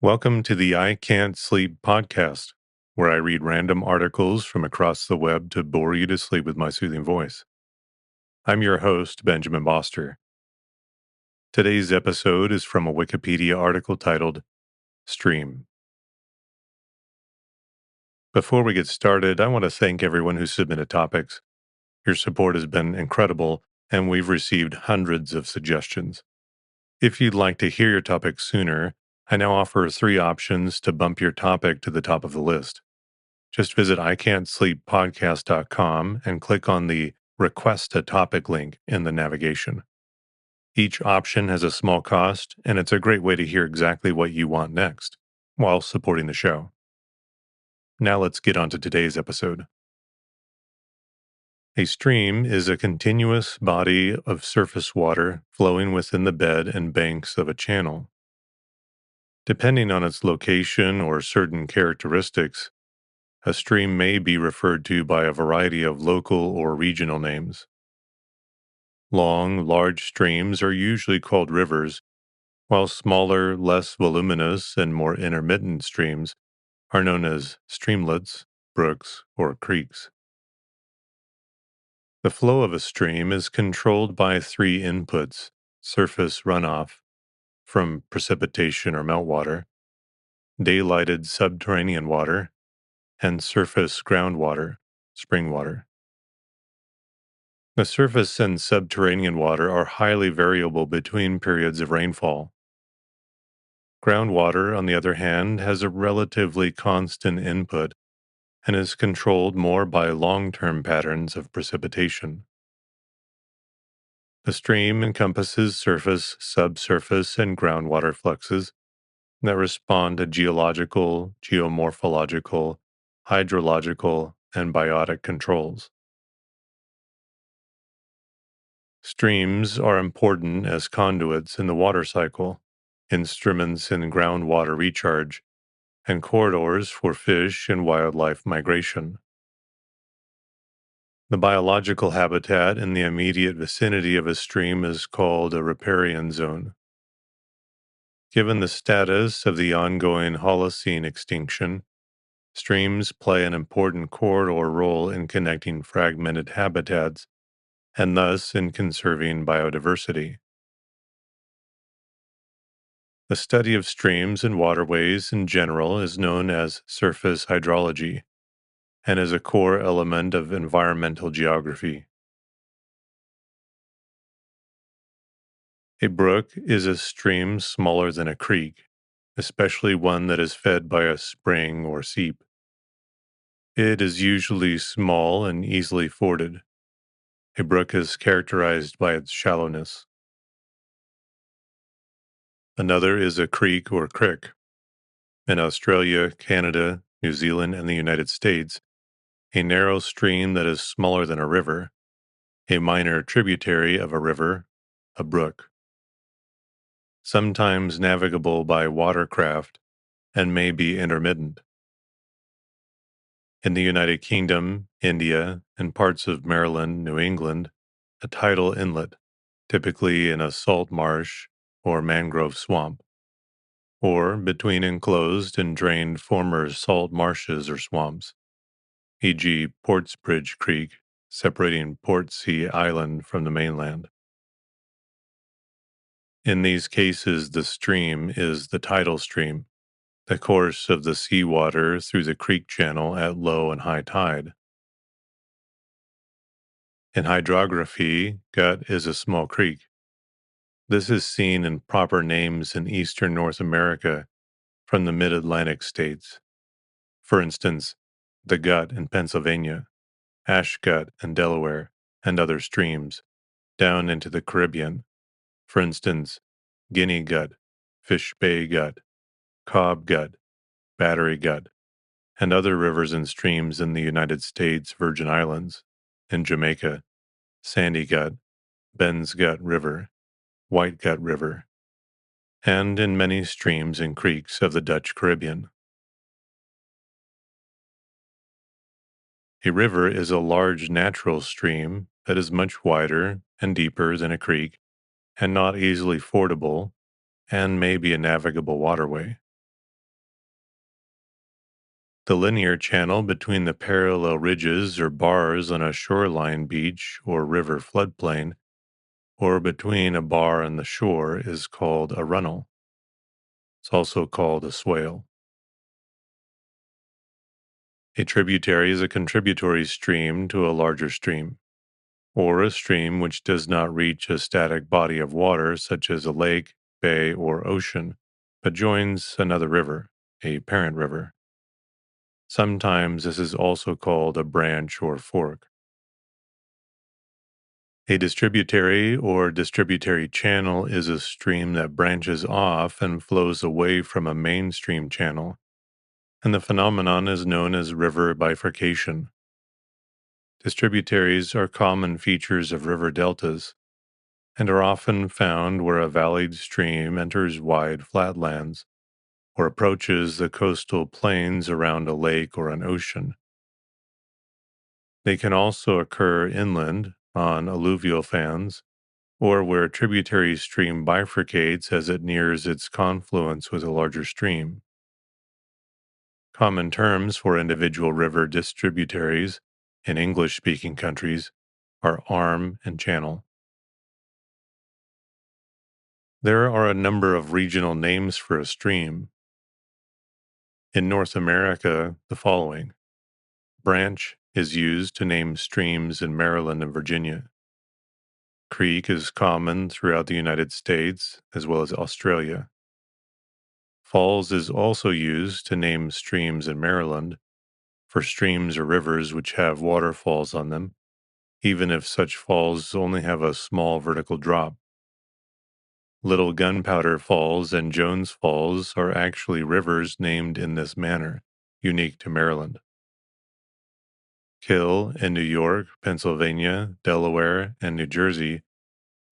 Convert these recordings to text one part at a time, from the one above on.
Welcome to the I Can't Sleep podcast, where I read random articles from across the web to bore you to sleep with my soothing voice. I'm your host, Benjamin Boster. Today's episode is from a Wikipedia article titled Stream. Before we get started, I want to thank everyone who submitted topics. Your support has been incredible, and we've received hundreds of suggestions. If you'd like to hear your topic sooner, I now offer 3 options to bump your topic to the top of the list. Just visit ican'tsleeppodcast.com and click on the Request a Topic link in the navigation. Each option has a small cost, and it's a great way to hear exactly what you want next while supporting the show. Now let's get on to today's episode. A stream is a continuous body of surface water flowing within the bed and banks of a channel. Depending on its location or certain characteristics, a stream may be referred to by a variety of local or regional names. Long, large streams are usually called rivers, while smaller, less voluminous, and more intermittent streams are known as streamlets, brooks, or creeks. The flow of a stream is controlled by 3 inputs: surface runoff from precipitation or meltwater, daylighted subterranean water, and surface groundwater, spring water. The surface and subterranean water are highly variable between periods of rainfall. Groundwater, on the other hand, has a relatively constant input and is controlled more by long-term patterns of precipitation. The stream encompasses surface, subsurface, and groundwater fluxes that respond to geological, geomorphological, hydrological, and biotic controls. Streams are important as conduits in the water cycle, instruments in groundwater recharge, and corridors for fish and wildlife migration. The biological habitat in the immediate vicinity of a stream is called a riparian zone. Given the status of the ongoing Holocene extinction, streams play an important corridor role in connecting fragmented habitats and thus in conserving biodiversity. The study of streams and waterways in general is known as surface hydrology and is a core element of environmental geography. A brook is a stream smaller than a creek, especially one that is fed by a spring or seep. It is usually small and easily forded. A brook is characterized by its shallowness. Another is a creek or crick. In Australia, Canada, New Zealand, and the United States, a narrow stream that is smaller than a river, a minor tributary of a river, a brook. Sometimes navigable by watercraft and may be intermittent. In the United Kingdom, India, and parts of Maryland, New England, a tidal inlet, typically in a salt marsh or mangrove swamp, or between enclosed and drained former salt marshes or swamps, e.g., Portsbridge Creek, separating Portsea Island from the mainland. In these cases, the stream is the tidal stream, the course of the seawater through the creek channel at low and high tide. In hydrography, gut is a small creek. This is seen in proper names in eastern North America from the mid-Atlantic states. For instance, the Gut in Pennsylvania, Ash Gut in Delaware, and other streams, down into the Caribbean. For instance, Guinea Gut, Fish Bay Gut, Cobb Gut, Battery Gut, and other rivers and streams in the United States Virgin Islands, in Jamaica, Sandy Gut, Ben's Gut River, White Gut River, and in many streams and creeks of the Dutch Caribbean. A river is a large natural stream that is much wider and deeper than a creek and not easily fordable and may be a navigable waterway. The linear channel between the parallel ridges or bars on a shoreline beach or river floodplain, or between a bar and the shore, is called a runnel. It's also called a swale. A tributary is a contributory stream to a larger stream, or a stream which does not reach a static body of water such as a lake, bay, or ocean, but joins another river, a parent river. Sometimes this is also called a branch or fork. A distributary or distributary channel is a stream that branches off and flows away from a mainstream channel, and the phenomenon is known as river bifurcation. Distributaries are common features of river deltas and are often found where a valleyed stream enters wide flatlands or approaches the coastal plains around a lake or an ocean. They can also occur inland on alluvial fans or where a tributary stream bifurcates as it nears its confluence with a larger stream. Common terms for individual river distributaries in English speaking countries are arm and channel. There are a number of regional names for a stream. In North America, the following: branch is used to name streams in Maryland and Virginia. Creek is common throughout the United States as well as Australia. Falls is also used to name streams in Maryland for streams or rivers which have waterfalls on them, even if such falls only have a small vertical drop. Little Gunpowder Falls and Jones Falls are actually rivers named in this manner, unique to Maryland. Kill in New York, Pennsylvania, Delaware, and New Jersey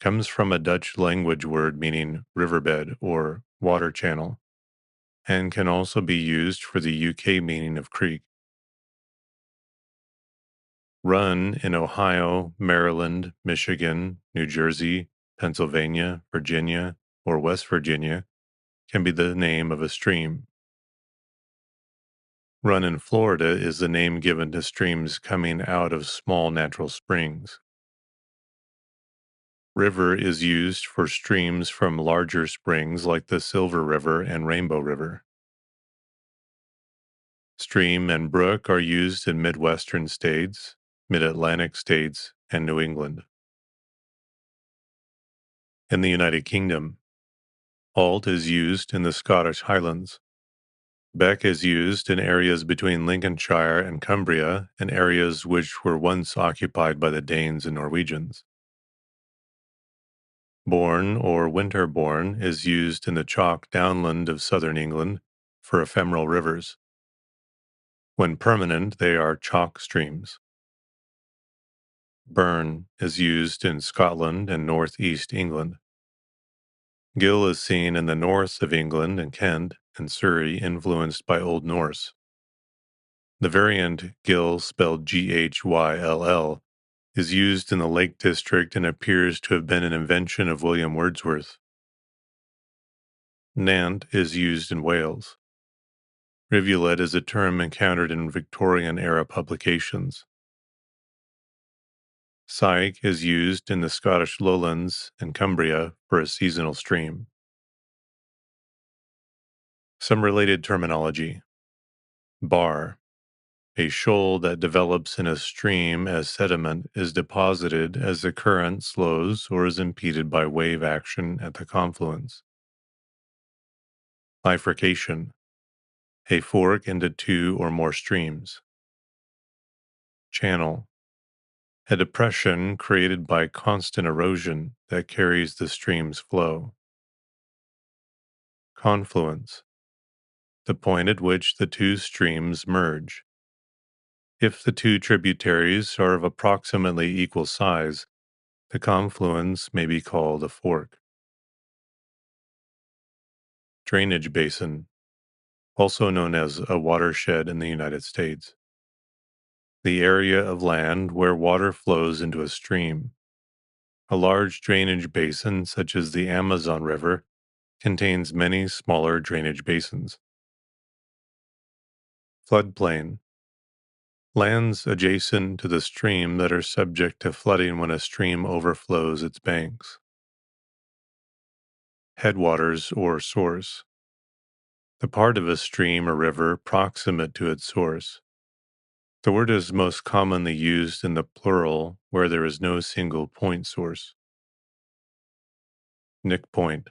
comes from a Dutch language word meaning riverbed or water channel, and can also be used for the UK meaning of creek. Run in Ohio, Maryland, Michigan, New Jersey, Pennsylvania, Virginia, or West Virginia can be the name of a stream. Run in Florida is the name given to streams coming out of small natural springs. River is used for streams from larger springs like the Silver River and Rainbow River. Stream and brook are used in Midwestern states, Mid-Atlantic states, and New England. In the United Kingdom, Alt is used in the Scottish Highlands. Beck is used in areas between Lincolnshire and Cumbria and areas which were once occupied by the Danes and Norwegians. Bourne or Winterbourne is used in the chalk downland of southern England for ephemeral rivers. When permanent, they are chalk streams. Burn is used in Scotland and northeast England. Gill is seen in the north of England and Kent and Surrey, influenced by Old Norse. The variant Gill, spelled Ghyll, is used in the Lake District and appears to have been an invention of William Wordsworth. Nant is used in Wales. Rivulet is a term encountered in Victorian-era publications. Syke is used in the Scottish lowlands and Cumbria for a seasonal stream. Some related terminology. Bar. A shoal that develops in a stream as sediment is deposited as the current slows or is impeded by wave action at the confluence. Bifurcation. A fork into two or more streams. Channel. A depression created by constant erosion that carries the stream's flow. Confluence. The point at which the two streams merge. If the two tributaries are of approximately equal size, the confluence may be called a fork. Drainage basin, also known as a watershed in the United States. The area of land where water flows into a stream. A large drainage basin, such as the Amazon River, contains many smaller drainage basins. Floodplain. Lands adjacent to the stream that are subject to flooding when a stream overflows its banks. Headwaters or source. The part of a stream or river proximate to its source. The word is most commonly used in the plural where there is no single point source. Nick point.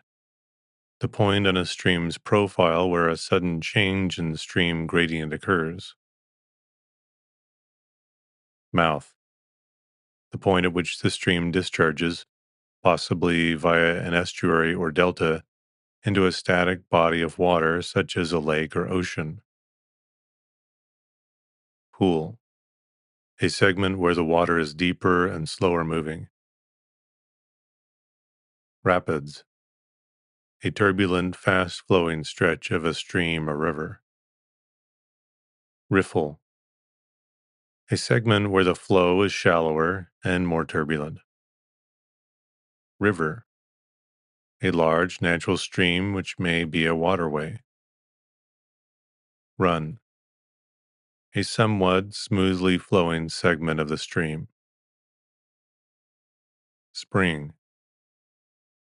The point on a stream's profile where a sudden change in stream gradient occurs. Mouth. The point at which the stream discharges, possibly via an estuary or delta, into a static body of water such as a lake or ocean. Pool. A segment where the water is deeper and slower moving. Rapids. A turbulent, fast-flowing stretch of a stream or river. Riffle. A segment where the flow is shallower and more turbulent. River. A large natural stream which may be a waterway. Run. A somewhat smoothly flowing segment of the stream. Spring.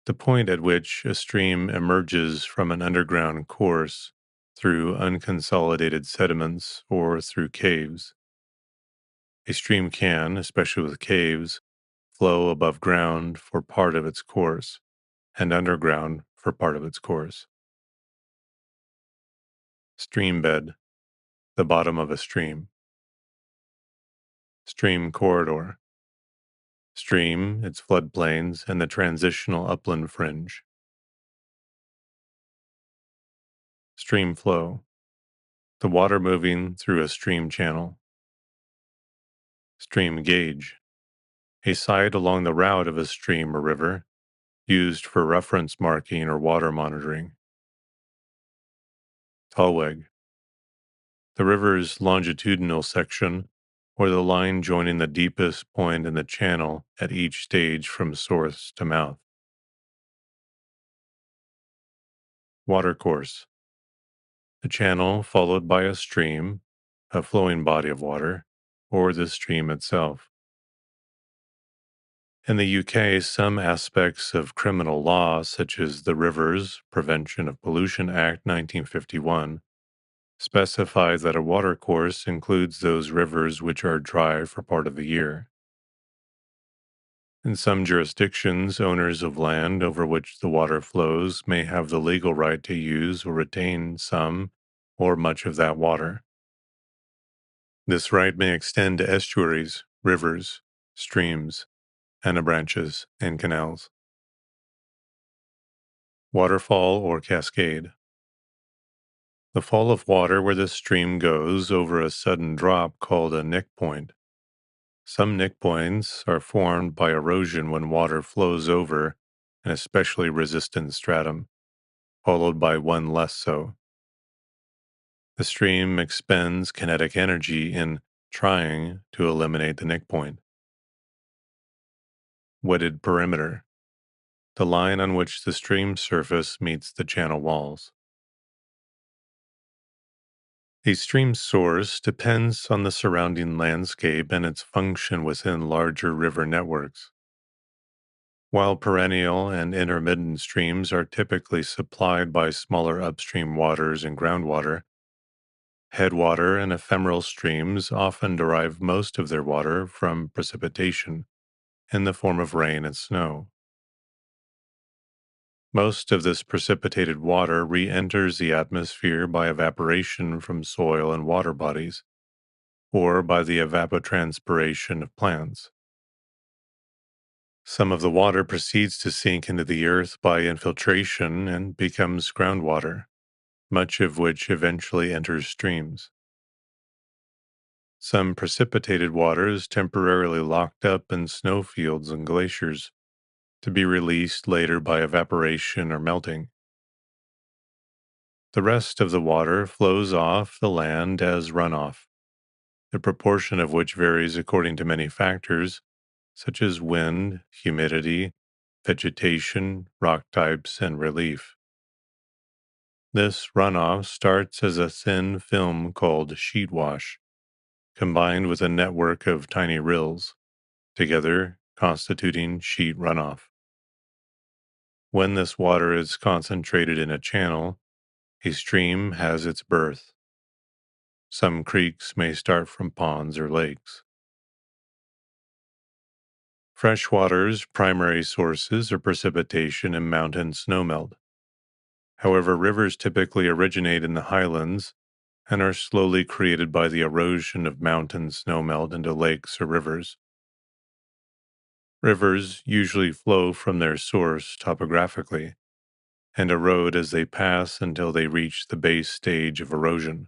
The point at which a stream emerges from an underground course through unconsolidated sediments or through caves. A stream can, especially with caves, flow above ground for part of its course and underground for part of its course. Stream bed, the bottom of a stream. Stream corridor. Stream, its floodplains, and the transitional upland fringe. Stream flow. The water moving through a stream channel. Stream gauge. A site along the route of a stream or river, used for reference marking or water monitoring. Tallweg. The river's longitudinal section, or the line joining the deepest point in the channel at each stage from source to mouth. Watercourse. The channel followed by a stream, a flowing body of water, or the stream itself. In the UK, some aspects of criminal law, such as the Rivers Prevention of Pollution Act 1951, specify that a watercourse includes those rivers which are dry for part of the year. In some jurisdictions, owners of land over which the water flows may have the legal right to use or retain some or much of that water. This right may extend to estuaries, rivers, streams, branches, and canals. Waterfall or cascade. The fall of water where the stream goes over a sudden drop called a nick point. Some nick points are formed by erosion when water flows over an especially resistant stratum, followed by one less so. The stream expends kinetic energy in trying to eliminate the nick point. Wetted perimeter. The line on which the stream surface meets the channel walls. A stream's source depends on the surrounding landscape and its function within larger river networks. While perennial and intermittent streams are typically supplied by smaller upstream waters and groundwater, headwater and ephemeral streams often derive most of their water from precipitation in the form of rain and snow. Most of this precipitated water re enters the atmosphere by evaporation from soil and water bodies, or by the evapotranspiration of plants. Some of the water proceeds to sink into the earth by infiltration and becomes groundwater, much of which eventually enters streams. Some precipitated water is temporarily locked up in snowfields and glaciers to be released later by evaporation or melting. The rest of the water flows off the land as runoff, the proportion of which varies according to many factors, such as wind, humidity, vegetation, rock types, and relief. This runoff starts as a thin film called sheet wash, combined with a network of tiny rills, together constituting sheet runoff. When this water is concentrated in a channel, a stream has its birth. Some creeks may start from ponds or lakes. Freshwater's primary sources are precipitation and mountain snowmelt. However, rivers typically originate in the highlands and are slowly created by the erosion of mountain snowmelt into lakes or rivers. Rivers usually flow from their source topographically and erode as they pass until they reach the base stage of erosion.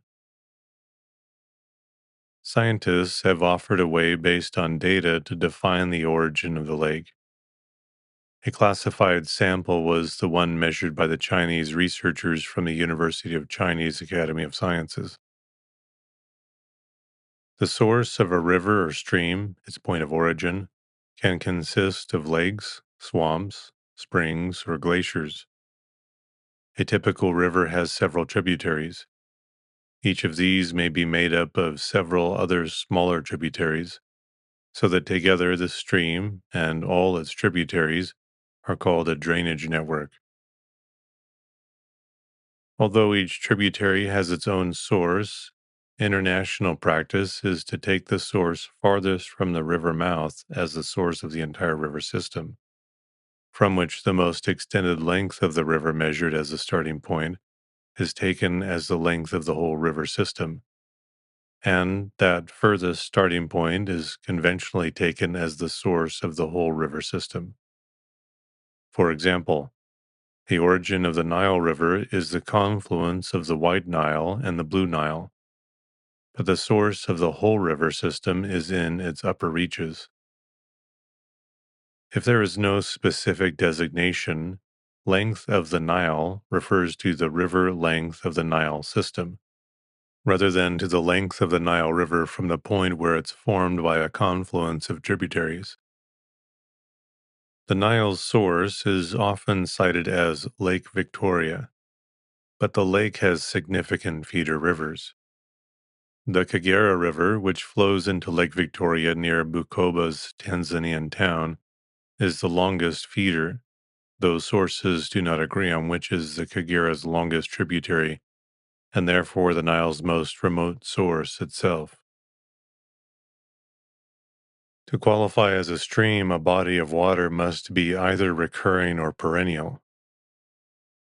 Scientists have offered a way based on data to define the origin of the lake. A classified sample was the one measured by the Chinese researchers from the University of Chinese Academy of Sciences. The source of a river or stream, its point of origin, can consist of lakes, swamps, springs, or glaciers. A typical river has several tributaries. Each of these may be made up of several other smaller tributaries, so that together the stream and all its tributaries are called a drainage network. Although each tributary has its own source, international practice is to take the source farthest from the river mouth as the source of the entire river system, from which the most extended length of the river measured as the starting point is taken as the length of the whole river system, and that furthest starting point is conventionally taken as the source of the whole river system. For example, the origin of the Nile River is the confluence of the White Nile and the Blue Nile, but the source of the whole river system is in its upper reaches. If there is no specific designation, length of the Nile refers to the river length of the Nile system, rather than to the length of the Nile River from the point where it's formed by a confluence of tributaries. The Nile's source is often cited as Lake Victoria, but the lake has significant feeder rivers. The Kagera River, which flows into Lake Victoria near Bukoba's Tanzanian town, is the longest feeder, though sources do not agree on which is the Kagera's longest tributary, and therefore the Nile's most remote source itself. To qualify as a stream, a body of water must be either recurring or perennial.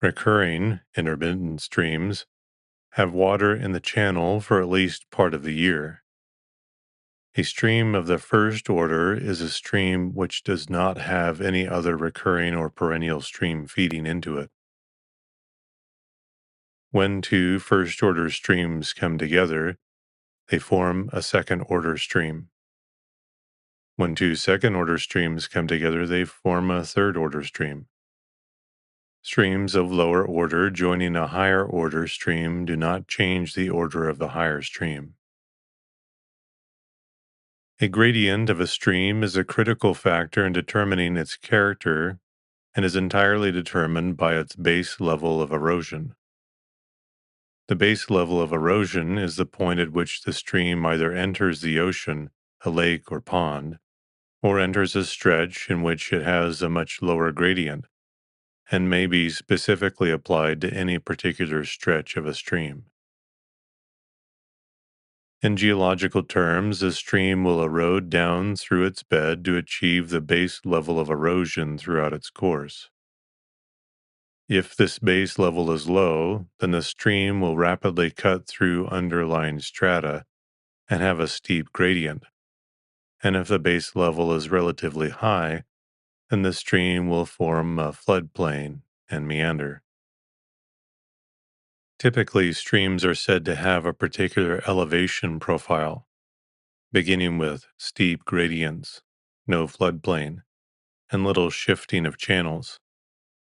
Recurring, intermittent streams have water in the channel for at least part of the year. A stream of the first order is a stream which does not have any other recurring or perennial stream feeding into it. When two first order streams come together, they form a second order stream. When two second order streams come together, they form a third order stream. Streams of lower order joining a higher order stream do not change the order of the higher stream. A gradient of a stream is a critical factor in determining its character and is entirely determined by its base level of erosion. The base level of erosion is the point at which the stream either enters the ocean, a lake or pond, or enters a stretch in which it has a much lower gradient, and may be specifically applied to any particular stretch of a stream. In geological terms, a stream will erode down through its bed to achieve the base level of erosion throughout its course. If this base level is low, then the stream will rapidly cut through underlying strata and have a steep gradient. And if the base level is relatively high, then the stream will form a floodplain and meander. Typically, streams are said to have a particular elevation profile, beginning with steep gradients, no floodplain, and little shifting of channels,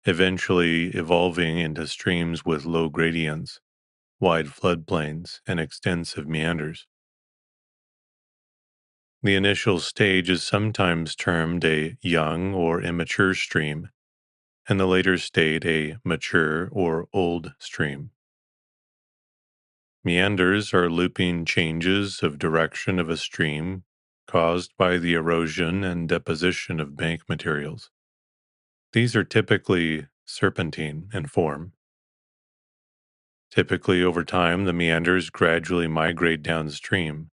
eventually evolving into streams with low gradients, wide floodplains, and extensive meanders. The initial stage is sometimes termed a young or immature stream, and the later state a mature or old stream. Meanders are looping changes of direction of a stream caused by the erosion and deposition of bank materials. These are typically serpentine in form. Typically, over time, the meanders gradually migrate downstream.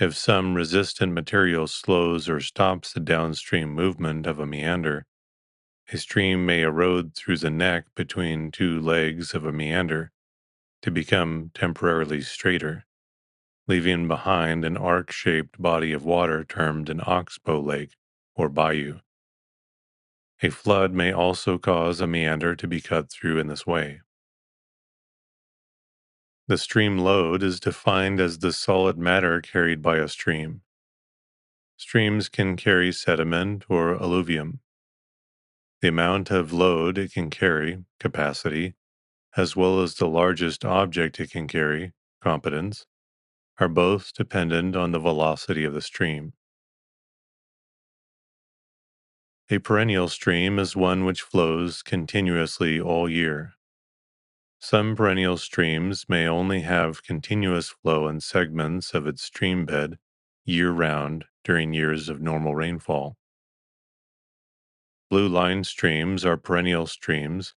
If some resistant material slows or stops the downstream movement of a meander, a stream may erode through the neck between two legs of a meander to become temporarily straighter, leaving behind an arc-shaped body of water termed an oxbow lake or bayou. A flood may also cause a meander to be cut through in this way. The stream load is defined as the solid matter carried by a stream. Streams can carry sediment or alluvium. The amount of load it can carry, capacity, as well as the largest object it can carry, competence, are both dependent on the velocity of the stream. A perennial stream is one which flows continuously all year. Some perennial streams may only have continuous flow in segments of its stream bed year-round during years of normal rainfall. Blue line streams are perennial streams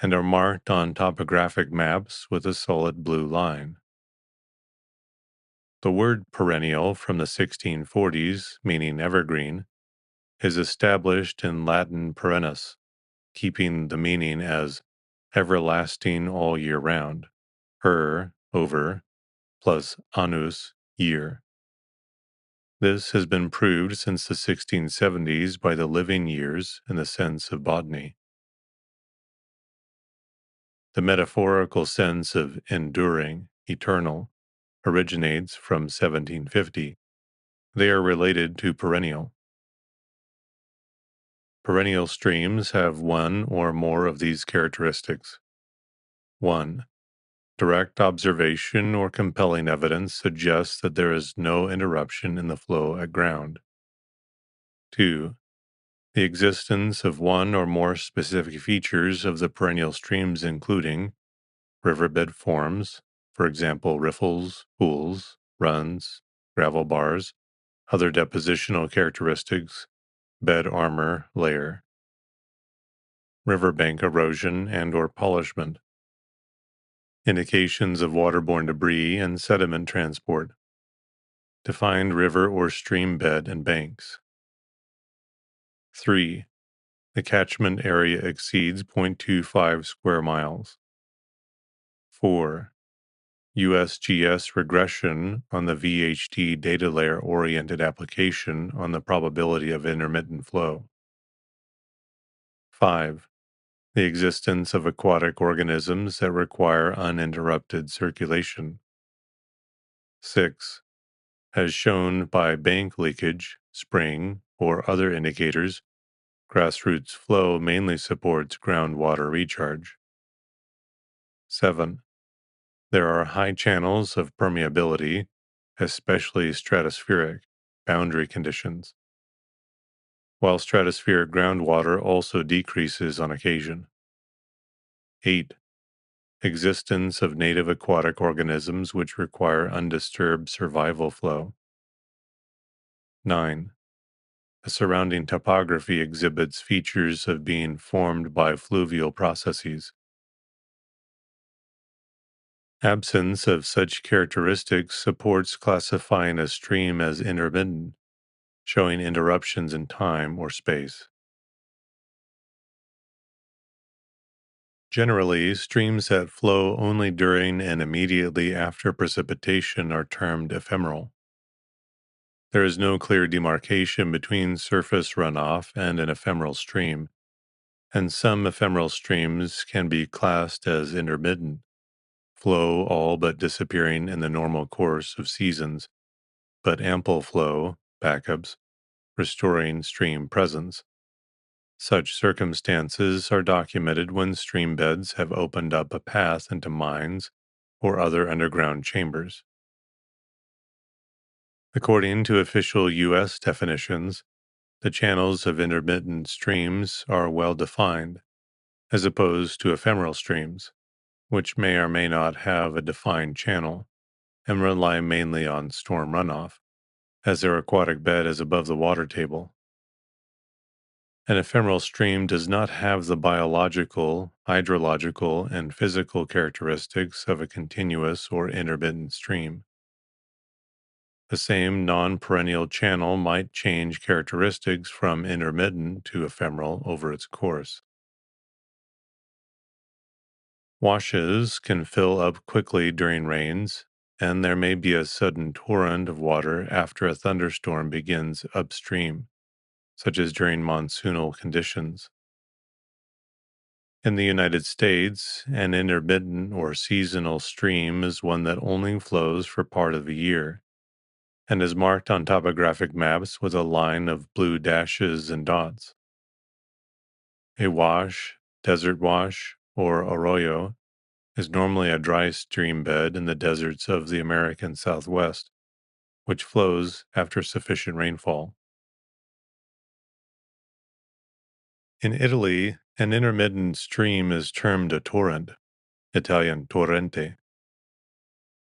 and are marked on topographic maps with a solid blue line. The word perennial from the 1640s, meaning evergreen, is established in Latin perennis, keeping the meaning as everlasting all year round, over, plus annus, year. This has been proved since the 1670s by the living years in the sense of botany. The metaphorical sense of enduring, eternal, originates from 1750. They are related to perennial. Perennial streams have one or more of these characteristics. 1. Direct observation or compelling evidence suggests that there is no interruption in the flow at ground. 2. The existence of one or more specific features of the perennial streams, including riverbed forms, for example, riffles, pools, runs, gravel bars, other depositional characteristics, bed armor layer, riverbank erosion and or polishment, indications of waterborne debris and sediment transport, defined river or stream bed and banks. 3. The catchment area exceeds 0.25 square miles. 4. USGS regression on the VHD data layer oriented application on the probability of intermittent flow. 5. The existence of aquatic organisms that require uninterrupted circulation. 6. As shown by bank leakage, spring, or other indicators, grassroots flow mainly supports groundwater recharge. 7. There are high channels of permeability, especially stratospheric, boundary conditions, while stratospheric groundwater also decreases on occasion. 8. Existence of native aquatic organisms which require undisturbed survival flow. 9. The surrounding topography exhibits features of being formed by fluvial processes. Absence of such characteristics supports classifying a stream as intermittent, showing interruptions in time or space. Generally, streams that flow only during and immediately after precipitation are termed ephemeral. There is no clear demarcation between surface runoff and an ephemeral stream, and some ephemeral streams can be classed as intermittent, flow all but disappearing in the normal course of seasons, but ample flow, backups, restoring stream presence. Such circumstances are documented when stream beds have opened up a path into mines or other underground chambers. According to official U.S. definitions, the channels of intermittent streams are well defined, as opposed to ephemeral streams, which may or may not have a defined channel and rely mainly on storm runoff, as their aquatic bed is above the water table. An ephemeral stream does not have the biological, hydrological, and physical characteristics of a continuous or intermittent stream. The same non perennial channel might change characteristics from intermittent to ephemeral over its course. Washes can fill up quickly during rains, and there may be a sudden torrent of water after a thunderstorm begins upstream, such as during monsoonal conditions. In the United States, an intermittent or seasonal stream is one that only flows for part of the year and is marked on topographic maps with a line of blue dashes and dots. A wash, desert wash, or arroyo is normally a dry stream bed in the deserts of the American Southwest, which flows after sufficient rainfall. In Italy, an intermittent stream is termed a torrent, Italian torrente.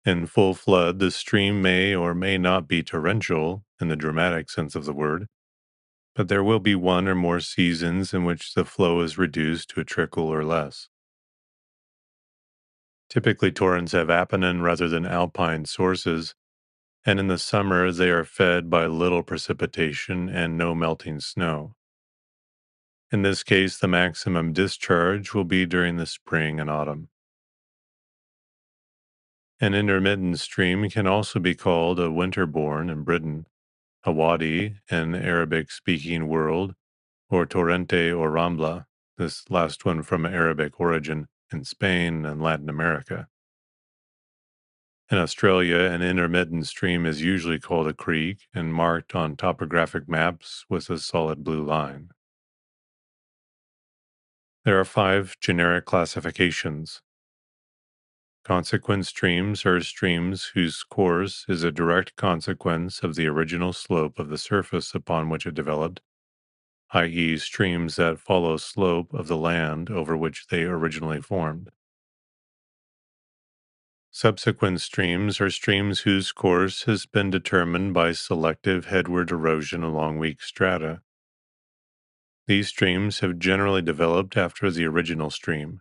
In full flood, the stream may or may not be torrential in the dramatic sense of the word, but there will be one or more seasons in which the flow is reduced to a trickle or less. Typically, torrents have Apennine rather than alpine sources, and in the summer they are fed by little precipitation and no melting snow. In this case, the maximum discharge will be during the spring and autumn. An intermittent stream can also be called a winterbourne in Britain, a wadi in Arabic-speaking world, or torrente or rambla, this last one from Arabic origin, in Spain and Latin America. In Australia, an intermittent stream is usually called a creek and marked on topographic maps with a solid blue line. There are 5 generic classifications. Consequent streams are streams whose course is a direct consequence of the original slope of the surface upon which it developed, i.e., streams that follow slope of the land over which they originally formed. Subsequent streams are streams whose course has been determined by selective headward erosion along weak strata. These streams have generally developed after the original stream.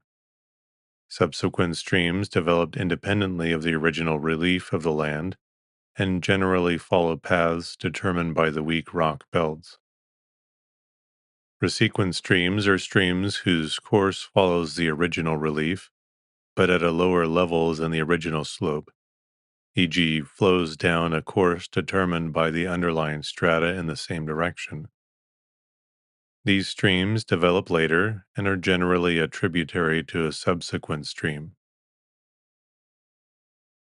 Subsequent streams developed independently of the original relief of the land and generally follow paths determined by the weak rock belts. Resequent streams are streams whose course follows the original relief, but at a lower level than the original slope, e.g., flows down a course determined by the underlying strata in the same direction. These streams develop later and are generally a tributary to a subsequent stream.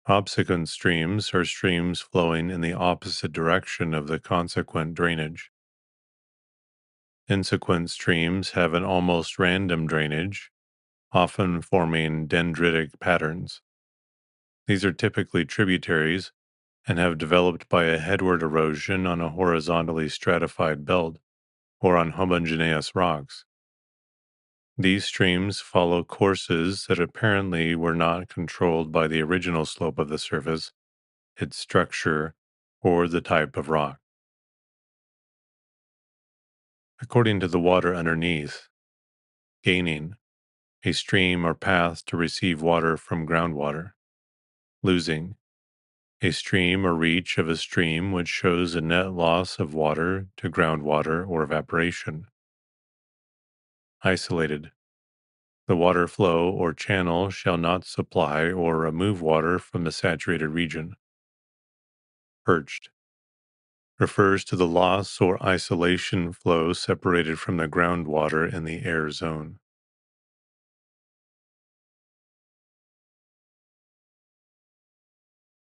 Obsequent streams are streams flowing in the opposite direction of the consequent drainage. Insequent streams have an almost random drainage, often forming dendritic patterns. These are typically tributaries and have developed by a headward erosion on a horizontally stratified belt or on homogeneous rocks. These streams follow courses that apparently were not controlled by the original slope of the surface, its structure, or the type of rock. According to the water underneath, gaining, a stream or path to receive water from groundwater. Losing, a stream or reach of a stream which shows a net loss of water to groundwater or evaporation. Isolated, the water flow or channel shall not supply or remove water from the saturated region. Perched, refers to the loss or isolation flow separated from the groundwater in the air zone.